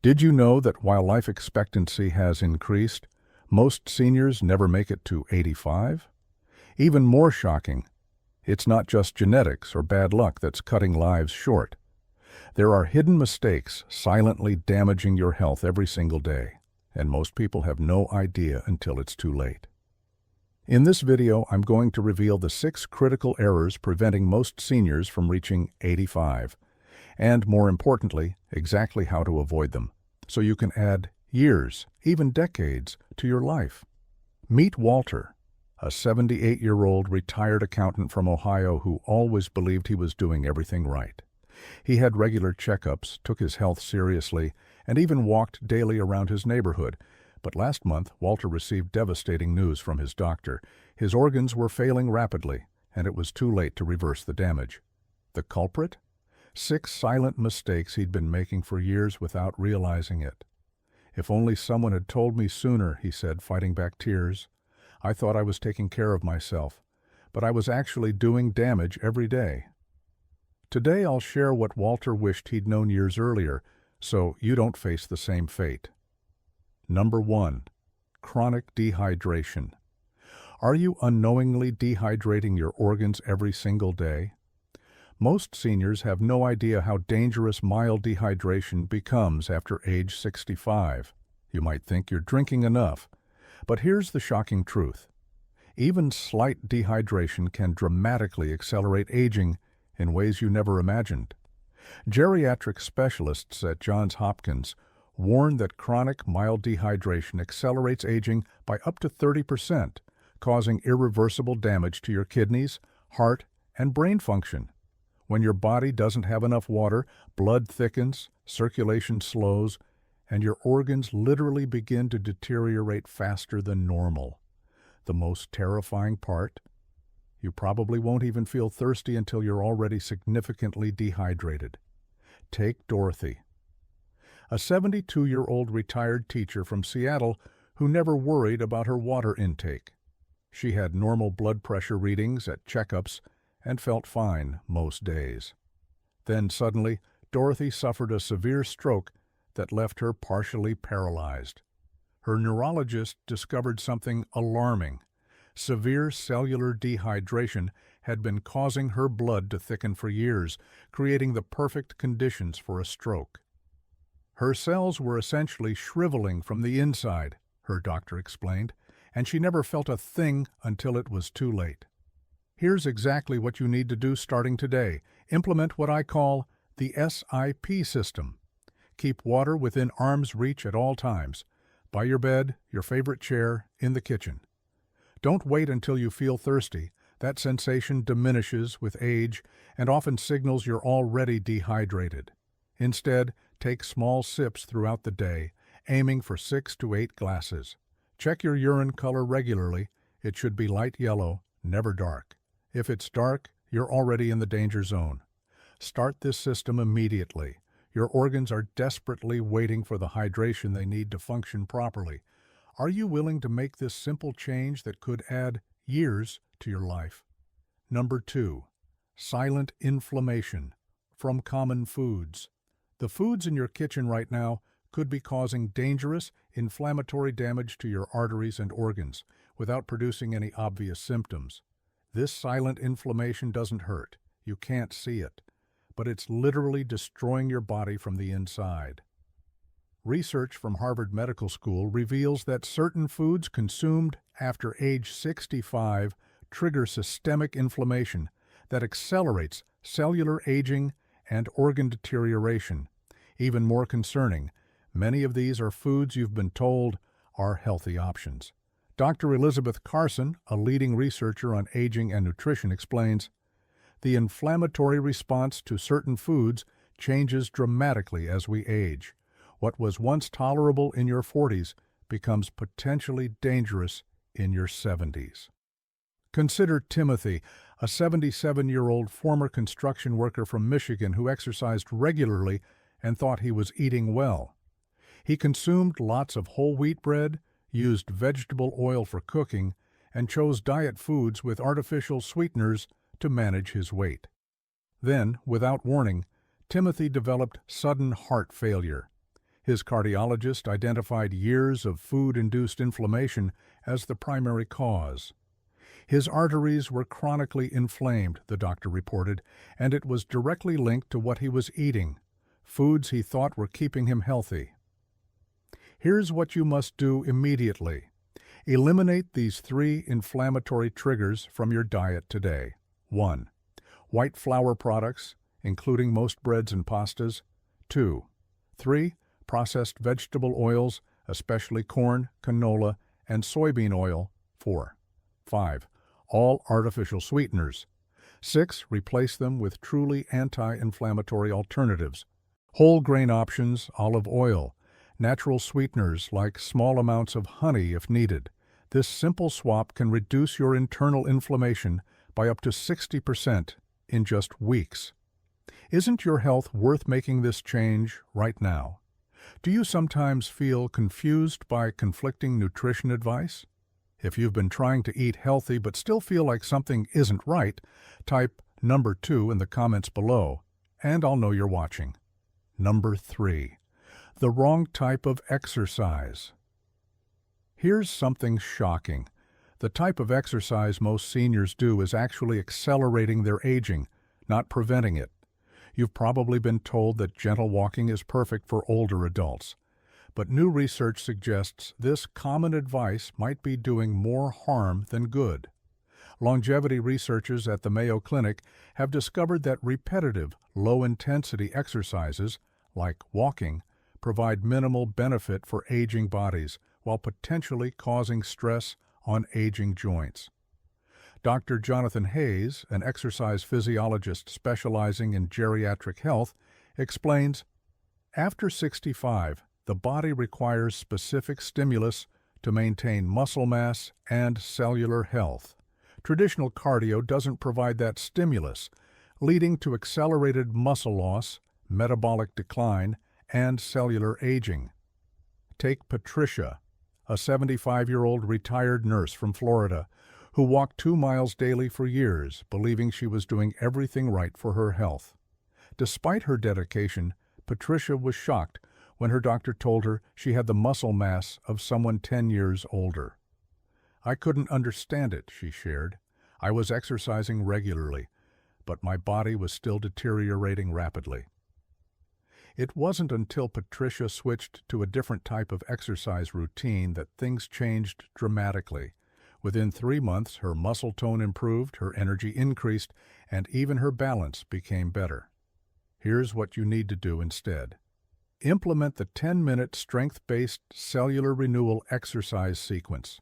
Did you know that while life expectancy has increased, most seniors never make it to 85? Even more shocking, it's not just genetics or bad luck that's cutting lives short. There are hidden mistakes silently damaging your health every single day, and most people have no idea until it's too late. In this video, I'm going to reveal the 6 critical errors preventing most seniors from reaching 85, and more importantly, exactly how to avoid them, so you can add years, even decades, to your life. Meet Walter, a 78-year-old retired accountant from Ohio who always believed he was doing everything right. He had regular checkups, took his health seriously, and even walked daily around his neighborhood. But last month, Walter received devastating news from his doctor. His organs were failing rapidly, and it was too late to reverse the damage. The culprit? 6 silent mistakes he'd been making for years without realizing it. "If only someone had told me sooner," he said, fighting back tears. "I thought I was taking care of myself, but I was actually doing damage every day." Today I'll share what Walter wished he'd known years earlier, so you don't face the same fate. Number 1. Chronic dehydration. Are you unknowingly dehydrating your organs every single day? Most seniors have no idea how dangerous mild dehydration becomes after age 65. You might think you're drinking enough, but here's the shocking truth. Even slight dehydration can dramatically accelerate aging in ways you never imagined. Geriatric specialists at Johns Hopkins warn that chronic mild dehydration accelerates aging by up to 30%, causing irreversible damage to your kidneys, heart, and brain function. When your body doesn't have enough water, blood thickens, circulation slows, and your organs literally begin to deteriorate faster than normal. The most terrifying part? You probably won't even feel thirsty until you're already significantly dehydrated. Take Dorothy, a 72-year-old retired teacher from Seattle who never worried about her water intake. She had normal blood pressure readings at checkups and felt fine most days. Then suddenly, Dorothy suffered a severe stroke that left her partially paralyzed. Her neurologist discovered something alarming. Severe cellular dehydration had been causing her blood to thicken for years, creating the perfect conditions for a stroke. Her cells were essentially shriveling from the inside, her doctor explained, and she never felt a thing until it was too late. Here's exactly what you need to do starting today. Implement what I call the SIP system. Keep water within arm's reach at all times, by your bed, your favorite chair, in the kitchen. Don't wait until you feel thirsty. That sensation diminishes with age and often signals you're already dehydrated. Instead, take small sips throughout the day, aiming for 6 to 8 glasses. Check your urine color regularly. It should be light yellow, never dark. If it's dark, you're already in the danger zone. Start this system immediately. Your organs are desperately waiting for the hydration they need to function properly. Are you willing to make this simple change that could add years to your life? Number 2. Silent inflammation from common foods. The foods in your kitchen right now could be causing dangerous, inflammatory damage to your arteries and organs without producing any obvious symptoms. This silent inflammation doesn't hurt. You can't see it, but it's literally destroying your body from the inside. Research from Harvard Medical School reveals that certain foods consumed after age 65 trigger systemic inflammation that accelerates cellular aging and organ deterioration. Even more concerning, many of these are foods you've been told are healthy options. Dr. Elizabeth Carson, a leading researcher on aging and nutrition, explains, "The inflammatory response to certain foods changes dramatically as we age. What was once tolerable in your 40s becomes potentially dangerous in your 70s. Consider Timothy, a 77-year-old former construction worker from Michigan who exercised regularly and thought he was eating well. He consumed lots of whole wheat bread, used vegetable oil for cooking, and chose diet foods with artificial sweeteners to manage his weight. Then, without warning, Timothy developed sudden heart failure. His cardiologist identified years of food-induced inflammation as the primary cause. His arteries were chronically inflamed, the doctor reported, and it was directly linked to what he was eating, foods he thought were keeping him healthy. Here's what you must do immediately. Eliminate these 3 inflammatory triggers from your diet today. 1. White flour products, including most breads and pastas. 2. 3. Processed vegetable oils, especially corn, canola, and soybean oil. 4. 5. All artificial sweeteners. 6. Replace them with truly anti-inflammatory alternatives. Whole grain options, olive oil, natural sweeteners like small amounts of honey if needed. This simple swap can reduce your internal inflammation by up to 60% in just weeks. Isn't your health worth making this change right now? Do you sometimes feel confused by conflicting nutrition advice? If you've been trying to eat healthy but still feel like something isn't right, type number 2 in the comments below, and I'll know you're watching. Number 3. The wrong type of exercise. Here's something shocking. The type of exercise most seniors do is actually accelerating their aging, not preventing it. You've probably been told that gentle walking is perfect for older adults. But new research suggests this common advice might be doing more harm than good. Longevity researchers at the Mayo Clinic have discovered that repetitive, low-intensity exercises, like walking, provide minimal benefit for aging bodies while potentially causing stress on aging joints. Dr. Jonathan Hayes, an exercise physiologist specializing in geriatric health, explains, after 65, the body requires specific stimulus to maintain muscle mass and cellular health. Traditional cardio doesn't provide that stimulus, leading to accelerated muscle loss, metabolic decline, and cellular aging. Take Patricia, a 75-year-old retired nurse from Florida, who walked 2 miles daily for years, believing she was doing everything right for her health. Despite her dedication, Patricia was shocked when her doctor told her she had the muscle mass of someone 10 years older. I couldn't understand it, she shared. I was exercising regularly, but my body was still deteriorating rapidly. It wasn't until Patricia switched to a different type of exercise routine that things changed dramatically. Within 3 months, her muscle tone improved, her energy increased, and even her balance became better. Here's what you need to do instead. Implement the 10-minute strength-based cellular renewal exercise sequence,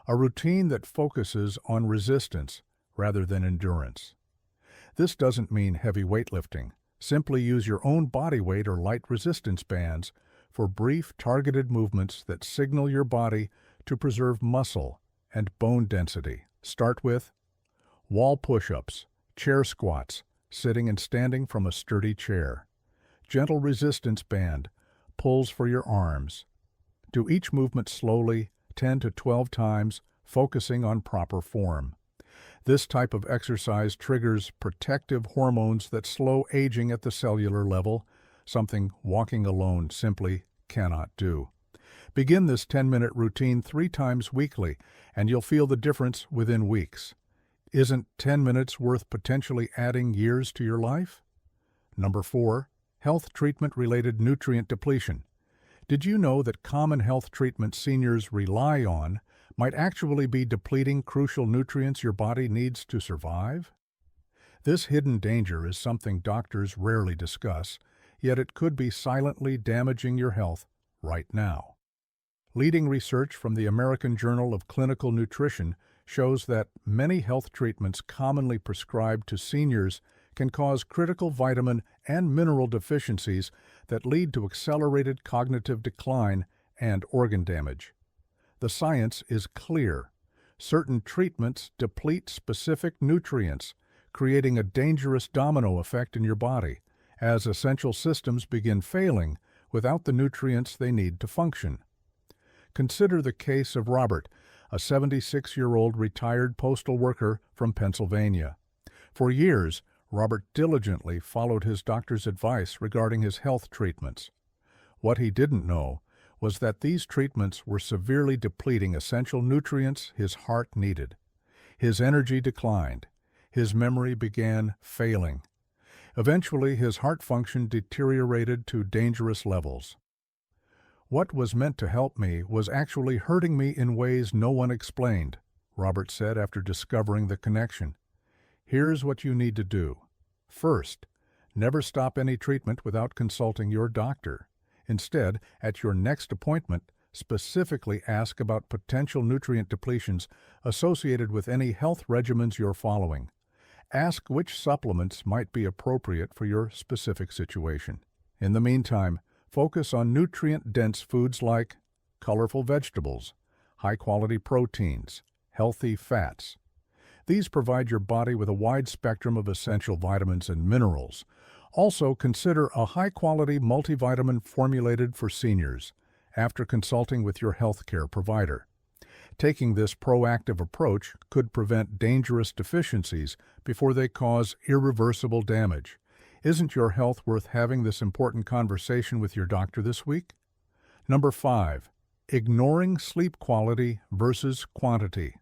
a routine that focuses on resistance rather than endurance. This doesn't mean heavy weightlifting. Simply use your own body weight or light resistance bands for brief, targeted movements that signal your body to preserve muscle and bone density. Start with wall push-ups, chair squats, sitting and standing from a sturdy chair. Gentle resistance band, pulls for your arms. Do each movement slowly, 10 to 12 times, focusing on proper form. This type of exercise triggers protective hormones that slow aging at the cellular level, something walking alone simply cannot do. Begin this 10-minute routine 3 times weekly, and you'll feel the difference within weeks. Isn't 10 minutes worth potentially adding years to your life? Number 4. Health treatment-related nutrient depletion. Did you know that common health treatments seniors rely on might actually be depleting crucial nutrients your body needs to survive? This hidden danger is something doctors rarely discuss, yet it could be silently damaging your health right now. Leading research from the American Journal of Clinical Nutrition shows that many health treatments commonly prescribed to seniors can cause critical vitamin and mineral deficiencies that lead to accelerated cognitive decline and organ damage. The science is clear. Certain treatments deplete specific nutrients, creating a dangerous domino effect in your body, as essential systems begin failing without the nutrients they need to function. Consider the case of Robert, a 76-year-old retired postal worker from Pennsylvania. For years, Robert diligently followed his doctor's advice regarding his health treatments. What he didn't know was that these treatments were severely depleting essential nutrients his heart needed. His energy declined. His memory began failing. Eventually, his heart function deteriorated to dangerous levels. What was meant to help me was actually hurting me in ways no one explained, Robert said after discovering the connection. Here's what you need to do. First, never stop any treatment without consulting your doctor. Instead, at your next appointment, specifically ask about potential nutrient depletions associated with any health regimens you're following. Ask which supplements might be appropriate for your specific situation. In the meantime, focus on nutrient-dense foods like colorful vegetables, high-quality proteins, healthy fats. These provide your body with a wide spectrum of essential vitamins and minerals. Also, consider a high-quality multivitamin formulated for seniors after consulting with your healthcare provider. Taking this proactive approach could prevent dangerous deficiencies before they cause irreversible damage. Isn't your health worth having this important conversation with your doctor this week? Number 5. Ignoring sleep quality versus quantity.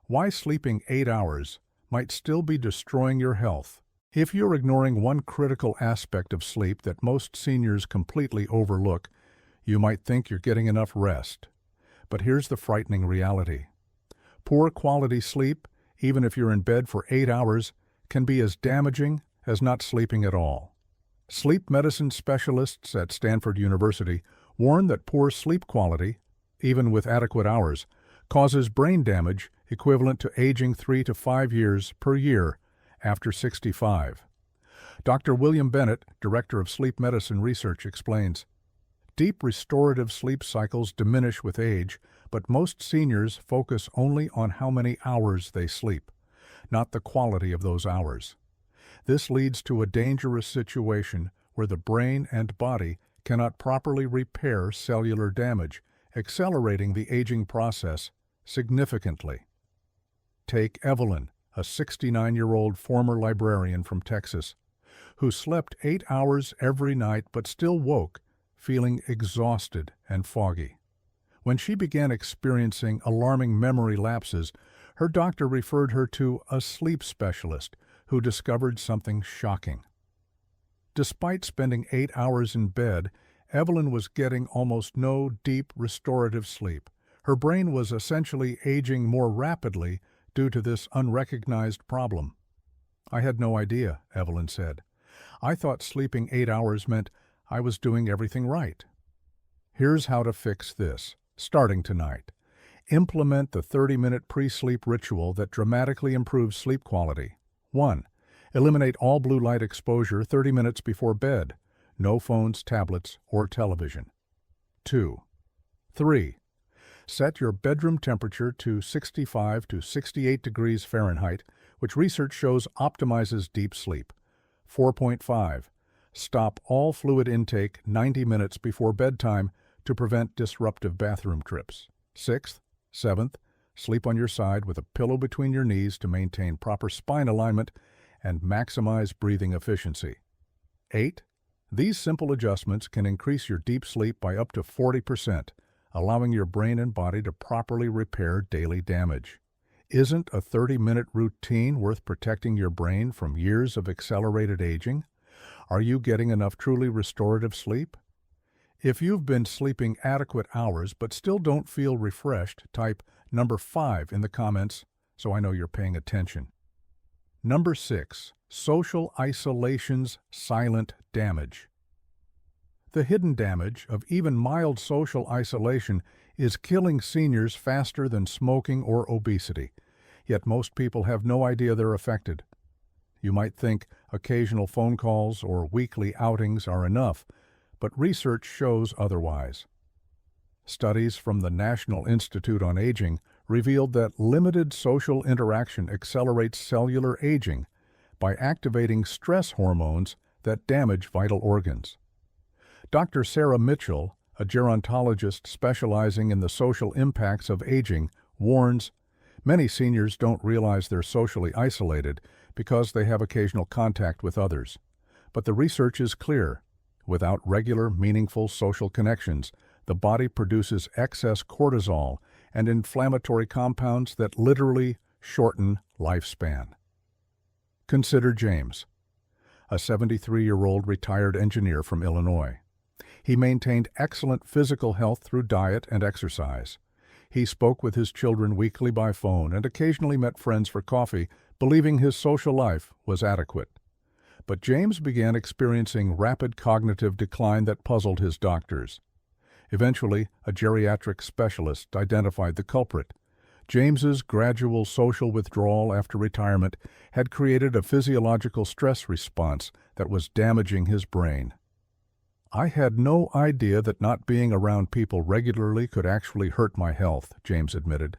Why sleeping 8 hours might still be destroying your health. If you're ignoring one critical aspect of sleep that most seniors completely overlook, you might think you're getting enough rest. But here's the frightening reality. Poor quality sleep, even if you're in bed for 8 hours, can be as damaging as not sleeping at all. Sleep medicine specialists at Stanford University warn that poor sleep quality, even with adequate hours, causes brain damage equivalent to aging 3 to 5 years per year after 65. Dr. William Bennett, Director of Sleep Medicine Research, explains, "Deep restorative sleep cycles diminish with age, but most seniors focus only on how many hours they sleep, not the quality of those hours. This leads to a dangerous situation where the brain and body cannot properly repair cellular damage, accelerating the aging process significantly." Take Evelyn, a 69-year-old former librarian from Texas, who slept 8 hours every night but still woke, feeling exhausted and foggy. When she began experiencing alarming memory lapses, her doctor referred her to a sleep specialist who discovered something shocking. Despite spending 8 hours in bed, Evelyn was getting almost no deep restorative sleep. Her brain was essentially aging more rapidly due to this unrecognized problem. "I had no idea," Evelyn said. "I thought sleeping 8 hours meant I was doing everything right." Here's how to fix this, starting tonight. Implement the 30-minute pre-sleep ritual that dramatically improves sleep quality. 1. Eliminate all blue light exposure 30 minutes before bed. No phones, tablets, or television. 2. 3. Set your bedroom temperature to 65 to 68 degrees Fahrenheit, which research shows optimizes deep sleep. 4.5. Stop all fluid intake 90 minutes before bedtime to prevent disruptive bathroom trips. 6th, 7th, sleep on your side with a pillow between your knees to maintain proper spine alignment and maximize breathing efficiency. 8. These simple adjustments can increase your deep sleep by up to 40%, allowing your brain and body to properly repair daily damage. Isn't a 30-minute routine worth protecting your brain from years of accelerated aging? Are you getting enough truly restorative sleep? If you've been sleeping adequate hours but still don't feel refreshed, type number 5 in the comments so I know you're paying attention. Number 6. Social isolation's silent damage. The hidden damage of even mild social isolation is killing seniors faster than smoking or obesity, yet most people have no idea they're affected. You might think occasional phone calls or weekly outings are enough, but research shows otherwise. Studies from the National Institute on Aging revealed that limited social interaction accelerates cellular aging by activating stress hormones that damage vital organs. Dr. Sarah Mitchell, a gerontologist specializing in the social impacts of aging, warns, "Many seniors don't realize they're socially isolated because they have occasional contact with others. But the research is clear. Without regular, meaningful social connections, the body produces excess cortisol and inflammatory compounds that literally shorten lifespan. Consider James, a 73-year-old retired engineer from Illinois. He maintained excellent physical health through diet and exercise. He spoke with his children weekly by phone and occasionally met friends for coffee, believing his social life was adequate. But James began experiencing rapid cognitive decline that puzzled his doctors. Eventually, a geriatric specialist identified the culprit. James's gradual social withdrawal after retirement had created a physiological stress response that was damaging his brain. "I had no idea that not being around people regularly could actually hurt my health," James admitted.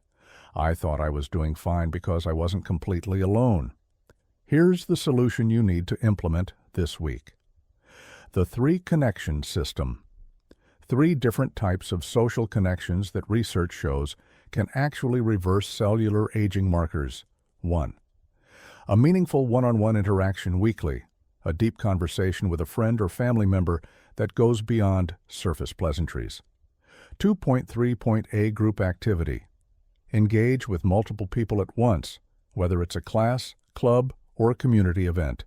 "I thought I was doing fine because I wasn't completely alone." Here's the solution you need to implement this week. The 3-connection system. 3 different types of social connections that research shows can actually reverse cellular aging markers. 1. A meaningful one-on-one interaction weekly, a deep conversation with a friend or family member that goes beyond surface pleasantries. 2.3. Group activity. Engage with multiple people at once, whether it's a class, club, or a community event.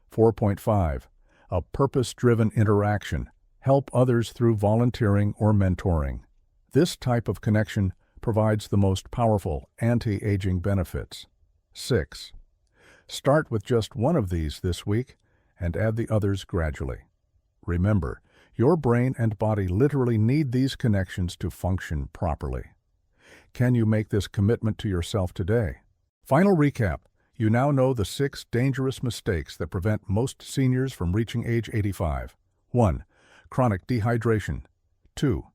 4.5. A purpose-driven interaction. Help others through volunteering or mentoring. This type of connection provides the most powerful anti-aging benefits. 6. Start with just one of these this week and add the others gradually. Remember, your brain and body literally need these connections to function properly. Can you make this commitment to yourself today? Final recap. You now know the 6 dangerous mistakes that prevent most seniors from reaching age 85. 1. Chronic dehydration. 2.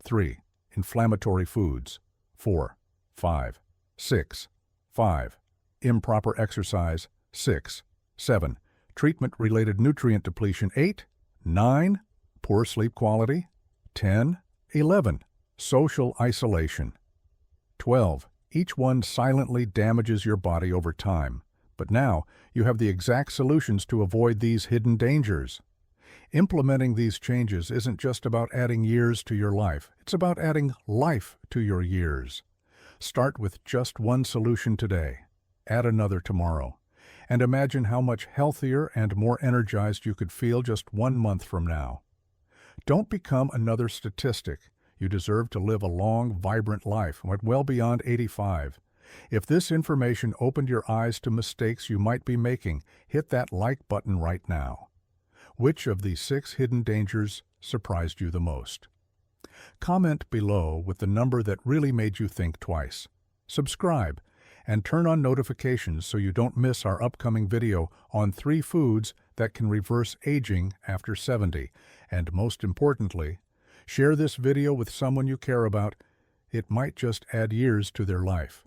3. Inflammatory foods. 4. 5. 6. 5. Improper exercise. 6. 7. Treatment-related nutrient depletion. 8. 9. Poor sleep quality. 10. 11. Social isolation. 12. Each one silently damages your body over time. But now, you have the exact solutions to avoid these hidden dangers. Implementing these changes isn't just about adding years to your life. It's about adding life to your years. Start with just one solution today. Add another tomorrow. And imagine how much healthier and more energized you could feel just 1 month from now. Don't become another statistic. You deserve to live a long, vibrant life, well beyond 85. If this information opened your eyes to mistakes you might be making, hit that like button right now. Which of these 6 hidden dangers surprised you the most? Comment below with the number that really made you think twice. Subscribe and turn on notifications so you don't miss our upcoming video on 3 foods that can reverse aging after 70. And most importantly, share this video with someone you care about. It might just add years to their life.